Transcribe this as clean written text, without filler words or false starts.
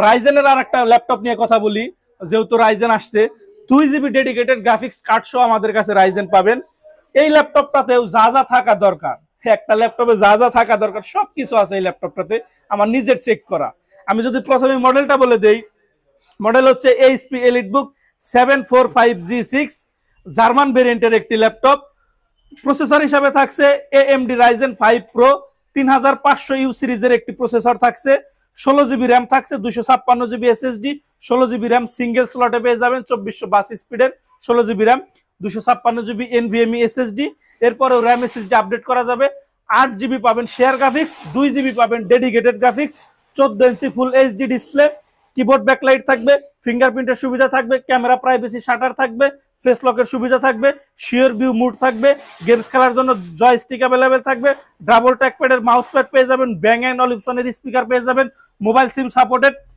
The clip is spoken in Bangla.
রাইজেনের আর একটা ল্যাপটপ নিয়ে কথা বলি। যেহেতু রাইজেন আসছে, 2 GB ডেডিকেটেড গ্রাফিক্স কার্ড সহ আমাদের কাছে রাইজেন পাবেন। এই ল্যাপটপটাতেও যা যা থাকা দরকার, একটা ল্যাপটপে যা যা থাকা দরকার সবকিছু আছে এই ল্যাপটপটাতে, আমার নিজের চেক করা। আমি যদি প্রথমে মডেলটা বলে দেই, মডেল হচ্ছে এইচপি এলিটবুক 745G6, জার্মান ভেরিয়েন্টের একটি ল্যাপটপ। প্রসেসর হিসাবে থাকছে এএমডি রাইজেন 5 প্রো 3500U সিরিজের একটি প্রসেসর থাকছে। 16 GB র্যাম থাকছে, 256 GB SSD, 16 GB RAM single স্লটে পেয়ে যাবেন, 2422 স্পিডের 16 GB RAM, 256 GB NVMe SSD. এরপরেও র্যাম এসএসডি আপডেট করা যাবে। 8 GB পাবেন শেয়ার গ্রাফিক্স, 2 GB পাবেন dedicated graphics, 14 inch full HD display, keyboard backlight থাকবে, ফিঙ্গারপ্রিন্টের সুবিধা থাকবে, ক্যামেরা প্রাইভেসি শাটার থাকবে, ফেস লকের সুবিধা থাকবে, শিওর ভিউ মুড থাকবে, গেমস খেলার জন্য জয়স্টিক অ্যাভেলেবেল থাকবে, ডাবল ট্র্যাকপ্যাডের মাউস প্যাড পেয়ে যাবেন, ব্যাং অ্যান্ড অলিপসনের স্পিকার পেয়ে যাবেন, মোবাইল সিম সাপোর্টেড।